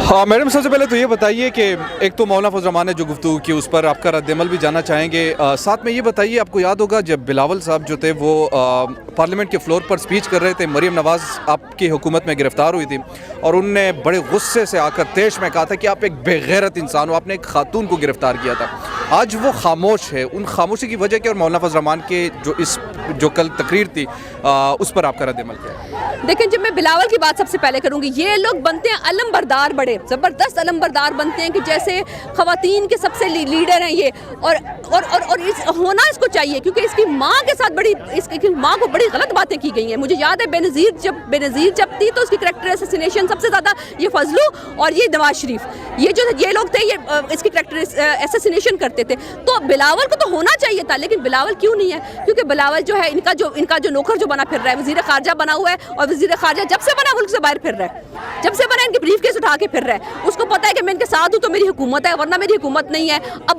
हाँ मैडम, सबसे पहले तो ये बताइए कि एक तो मौलाना फजल रहमान ने जो गुफ्तगू की उस पर आपका रद्दमल भी जानना चाहेंगे। साथ में ये बताइए, आपको याद होगा जब बिलावल साहब जो थे वो पार्लियामेंट के फ्लोर पर स्पीच कर रहे थे, मरीम नवाज़ आपकी हुकूमत में गिरफ़्तार हुई थी और उनने बड़े गुस्से से आकर तेश में कहा था कि आप एक बेगैरत इंसान हो, आपने एक खातून को गिरफ़्तार किया था। आज वो खामोश है, उन खामोशी की वजह क्या और मौलाना फजल रहमान के जो कल तकरीर थी उस पर आपका रद्दमल क्या है? देखिए, जब मैं बिलावल की बात सबसे पहले करूंगी, ये लोग बनते हैं अलमबरदार, बड़े ज़बरदस्त अलमबरदार बनते हैं कि जैसे ख़वातीन के सबसे लीडर हैं ये। और होना इसको चाहिए, क्योंकि इसकी माँ के साथ इसकी माँ को बड़ी गलत बातें की गई हैं। मुझे याद है बेनज़ीर जब थी तो उसकी करैक्टर असैसिनेशन सबसे ज़्यादा ये फजलू और ये नवाज शरीफ, ये लोग थे, ये इसकी करैक्टर असैसिनेशन करते थे। तो बिलावल को तो होना चाहिए था, लेकिन बिलावल क्यों नहीं है? क्योंकि बिलावल जो है इनका जो नौकर जो बना फिर रहा है, वज़ीर ख़ारजा बना हुआ है, और वज़ीर ख़ारजा जब से बना मुल्क से बाहर फिर रहा है, जब से बना इनके ब्रीफ केस उठा के फिर रहा है। उसको पता है कि मैं इनके साथ हूँ तो मेरी हुकूमत है, वरना मेरी हुकूमत नहीं है। अब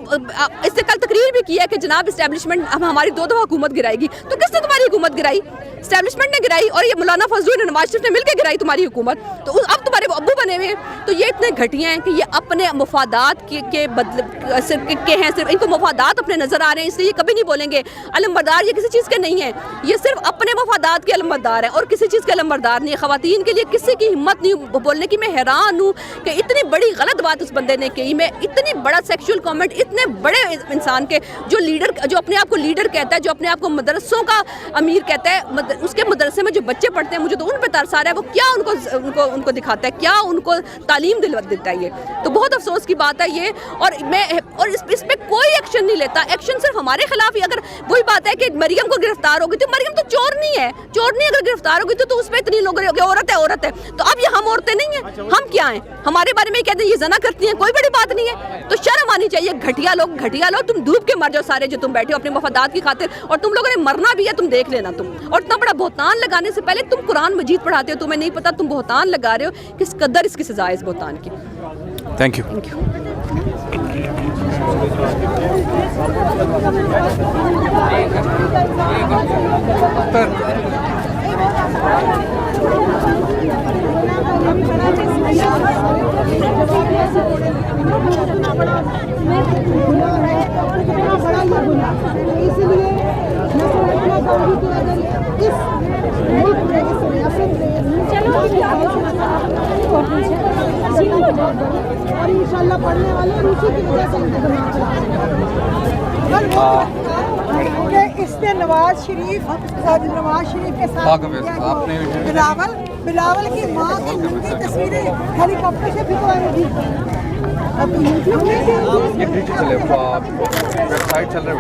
इससे कल तकरीर भी किया कि जनाब इस्टेब्लिशमेंट अब हमारी 2 दफ़ा हुकूमत गिराएगी। तो किसने तुम्हारी हुकूमत गिराई? इस्टेब्लिशमेंट ने गिराई, और ये मौलाना फजल नवाज शरीफ ने मिलकर गिराई तुम्हारी हुकूमत। तो अब तुम्हारे अब्बू बने हुए हैं। तो ये इतने घटिया हैं कि ये अपने मफादात के हैं, सिर्फ इनको मफादात अपने नजर आ रहे हैं, इसलिए ये कभी नहीं बोलेंगे। अलमबरदार ये किसी चीज़ के नहीं है, ये सिर्फ अपने मफादात के अलमबरदार है और किसी चीज़ के अलमबरदार नहीं है। ख़वातीन के लिए किसी की हिम्मत नहीं बोलने की। मैं हैरान हूँ कि इतनी बड़ी गलत बात उस बंदे ने की। मैं इतनी बड़ा सेक्सुअल कमेंट इतने बड़े इंसान के, जो अपने आप को लीडर कहता है, जो अपने आप को मदरसों का अमीर कहता है, उसके मदरसे में जो बच्चे पढ़ते हैं, मुझे तो उन पे तरस आ रहा है। वो क्या उनको दिखाता है, क्या उनको तालीम दिलवाता है? ये तो बहुत अफसोस की बात है ये। और इस पे कोई एक्शन नहीं लेता। एक्शन सिर्फ हमारे खिलाफ ही। अगर वही बात है कि मरियम को गिरफ्तार होगी, तो मरियम तो चोर नहीं है, अगर गिरफ्तार होगी तो उस पर इतनी लोग औरत है। तो अब ये हम औरतें नहीं है, हम क्या हैं? हमारे बारे में कहते हैं ये जना करती हैं, कोई बड़ी बात नहीं है। तो शर्म आनी चाहिए। घटिया लोग, तुम डूब के मर जाओ सारे जो तुम बैठे हो अपने मफादात की खातिर। और तुम लोगों ने मरना भी है, तुम देख लेना तुम। और इतना बड़ा बोहतान लगाने से पहले तुम कुरान मजीद पढ़ाते हो, तुम्हें नहीं पता तुम बोहतान लगा रहे हो। किस कदर इसकी सजा है इस बोहतान की। Thank you. और इंशाल्लाह पढ़ने वाले रूसी की वजह से इसने नवाज शरीफ के साथ बिलावल की माँ की नंगी तस्वीरें हेलीकॉप्टर से भिजवाएंगी। वेबसाइट चल रहे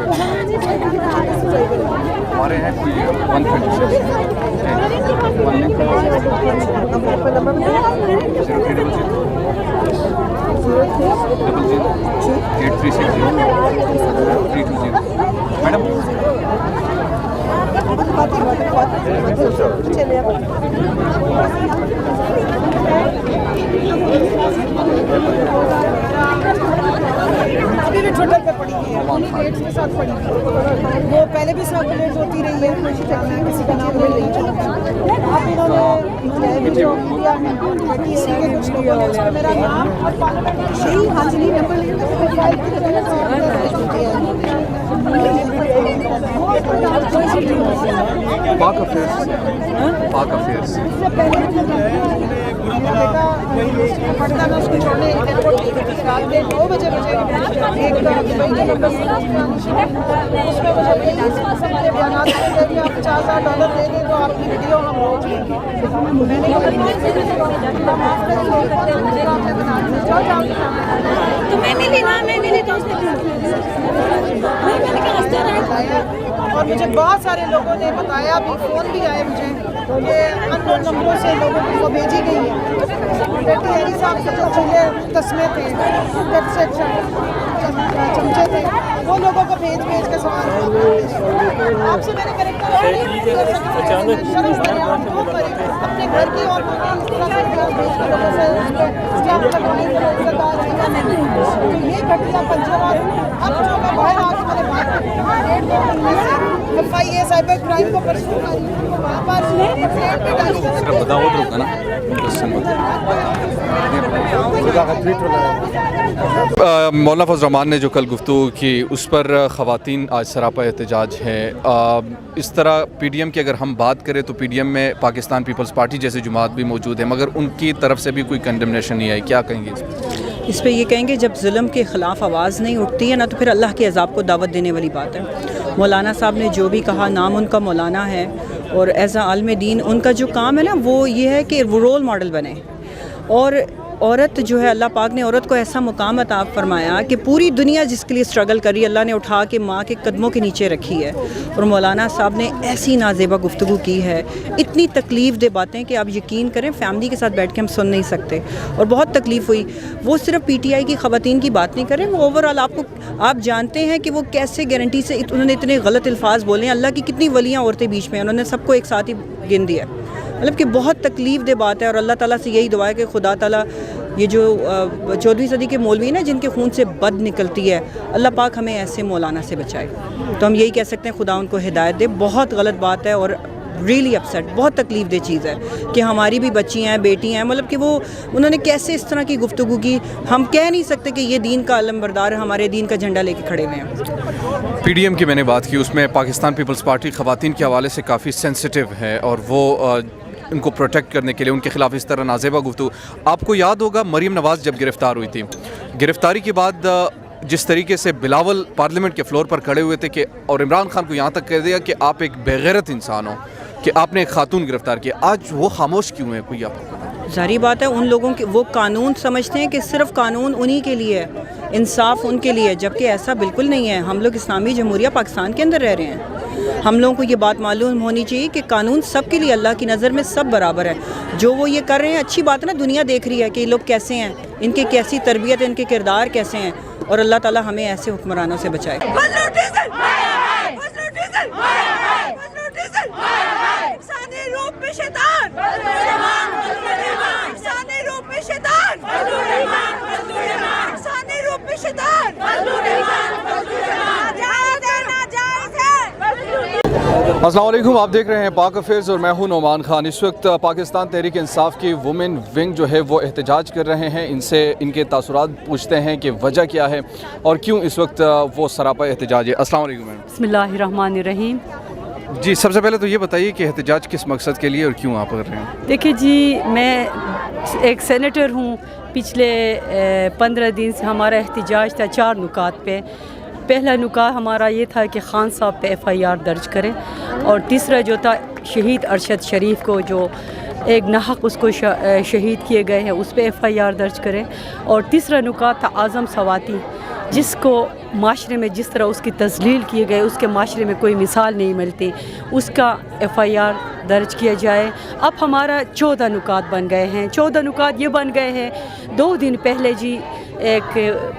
हमारे हैं कोई 136 मैडम। अभी भी ट्विटर पे पड़ी है, डेट्स के साथ पड़ी है। वो पहले भी सर्कुलेट होती रही है, किसी का नाम नहीं रही। अब इन्होंने जो मीडिया में किसी के कुछ लोगों ने उसमें मेरा नाम और यही हाजिरी नंबर पाक अफेयर्स मेरा बेटा पढ़ता था, उसको छोड़ने एयरपोर्ट रात में 2 बजे एक उसमें मुझे हमारे बयान थे कि आप $50,000 दे दें तो आपकी वीडियो हम रोज लेंगे। तो मैं मिली तो और मुझे बहुत सारे लोगों ने बताया, भी फ़ोन भी आए मुझे कि अननोन नंबरों से लोगों को भेजी गई है। बेटी साहब के जो चूल्हे तस्मे थे, चमचे थे, वो लोगों को भेज के सवाल आपसे मैंने करेक्टर अपने घर की और ये घटना पंचर अब जो मैं बाहर आके मैंने बात FIA साइबर क्राइम को परसू वहाँ पर बताओ ना मौलाना फजल रहमान ने जो कल गुफ्तगू की उस पर ख़वातीन आज सरापा एहतजाज है। इस तरह PDM की अगर हम बात करें तो PDM में पाकिस्तान पीपल्स पार्टी जैसे जमात भी मौजूद है, मगर उनकी तरफ से भी कोई कंडेमनेशन नहीं आई, क्या कहेंगे इस पर? इस पे ये कहेंगे जब जुल्म के ख़िलाफ़ आवाज़ नहीं उठती है ना, तो फिर अल्लाह के अज़ाब को दावत देने वाली बात है। मौलाना साहब ने जो भी कहा, नाम उनका मौलाना है और एज़ आ आलिम दीन उनका जो काम है ना वो ये है कि वो रोल मॉडल बने। और औरत जो है, अल्लाह पाक ने औरत को ऐसा मुकाम अता फरमाया कि पूरी दुनिया जिसके लिए स्ट्रगल करी, अल्लाह ने उठा के माँ के कदमों के नीचे रखी है। और मौलाना साहब ने ऐसी नाजेबा गुफ्तगू की है, इतनी तकलीफ़ दे बातें कि आप यकीन करें फैमिली के साथ बैठ के हम सुन नहीं सकते। और बहुत तकलीफ़ हुई। वो सिर्फ PTI की ख़वातीन की बात नहीं करें, वो ओवरऑल आप जानते हैं कि वो कैसे गारंटी से उन्होंने इतने गलत अल्फाज बोले हैं। अल्लाह की कितनी वलियाँ औरतें बीच में, उन्होंने सबको एक साथ ही गिन दिया। मतलब कि बहुत तकलीफ़ दे बात है। और अल्लाह ताला से यही दुआ है कि खुदा ताला ये जो 14वीं सदी के मौलवी ना जिनके खून से बद निकलती है, अल्लाह पाक हमें ऐसे मौलाना से बचाए। तो हम यही कह सकते हैं खुदा उनको हिदायत दे। बहुत गलत बात है और रियली अपसेट, बहुत तकलीफ़ दे चीज़ है कि हमारी भी बच्ची हैं, बेटी हैं, मतलब कि वो उन्होंने कैसे इस तरह की गुफ्तगू की। हम कह नहीं सकते कि ये दीन का अलमबरदार हमारे दीन का झंडा लेके खड़े हुए हैं। PDM की मैंने बात की, उसमें पाकिस्तान पीपल्स पार्टी ख़वातीन के हवाले से काफ़ी सेंसिटिव है और वो उनको प्रोटेक्ट करने के लिए उनके ख़िलाफ़ इस तरह नाजेबा गुफ्तगू। आपको याद होगा मरीम नवाज़ जब गिरफ़्तार हुई थी, गिरफ़्तारी के बाद जिस तरीके से बिलावल पार्लियामेंट के फ्लोर पर खड़े हुए थे कि और इमरान खान को यहाँ तक कह दिया कि आप एक बेगैरत इंसान हो कि आपने एक खातून गिरफ़्तार किया, आज वो खामोश क्यों है? कोई आपको ज़ाहिर बात है उन लोगों के, वो कानून समझते हैं कि सिर्फ़ कानून उन्हीं के लिए है, इंसाफ उनके लिए, जबकि ऐसा बिल्कुल नहीं है। हम लोग इस्लामी जमहूरिया पाकिस्तान के अंदर रह रहे हैं। हम लोगों को ये बात मालूम होनी चाहिए कि कानून सब के लिए, अल्लाह की नज़र में सब बराबर है। जो वो ये कर रहे हैं अच्छी बात है ना, दुनिया देख रही है कि ये लोग कैसे हैं, इनके कैसी तरबियत है, इनके किरदार कैसे हैं। और अल्लाह ताला हमें ऐसे हुक्मरानों से बचाए। अस्सलाम वालेकुम, आप देख रहे हैं पाक अफेयर्स और मैं हूं नोमान खान। इस वक्त पाकिस्तान तहरीक इंसाफ की वुमेन विंग जो है वो एहतजाज कर रहे हैं। इनसे इनके तासुरात पूछते हैं कि वजह क्या है और क्यों इस वक्त वो सरापा एहतजाज है। अस्सलाम वालेकुम मैम। बिस्मिल्लाहिर्रहमानिर्रहीम। जी, सबसे पहले तो ये बताइए कि एहतजाज किस मकसद के लिए और क्यों आप कर रहे हैं? देखिए जी, मैं एक सेनेटर हूँ। पिछले 15 दिन से हमारा एहतजाज था 4 नुकात पे। पहला नुकात हमारा ये था कि खान साहब पे FIR दर्ज करें, और तीसरा जो था शहीद अरशद शरीफ को जो एक नाहक उसको शहीद किए गए हैं उस पे FIR दर्ज करें, और तीसरा नुकात था आज़म सवाती जिसको माशरे में जिस तरह उसकी तज़लील किए गए, उसके माशरे में कोई मिसाल नहीं मिलती, उसका FIR दर्ज किया जाए। अब हमारा 14 नुकात बन गए हैं। 14 नुकात ये बन गए हैं, 2 दिन पहले जी एक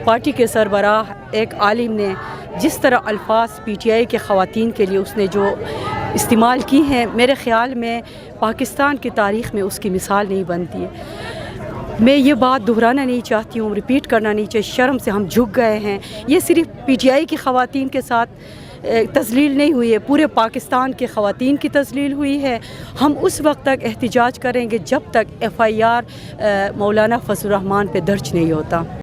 पार्टी के सरबराह एक आलिम ने जिस तरह अल्फाज PTI के ख़वातीन के लिए उसने जो इस्तेमाल की हैं, मेरे ख़्याल में पाकिस्तान की तारीख़ में उसकी मिसाल नहीं बनती है। मैं ये बात दोहराना नहीं चाहती हूँ, रिपीट करना नहीं चाहिए। शर्म से हम झुक गए हैं। ये सिर्फ PTI की ख़वातीन के साथ तज़लील नहीं हुई है, पूरे पाकिस्तान के ख़वातीन की तज़लील हुई है। हम उस वक्त तक एहतजाज करेंगे जब तक FIR मौलाना फजल रहमान पे दर्ज नहीं होता।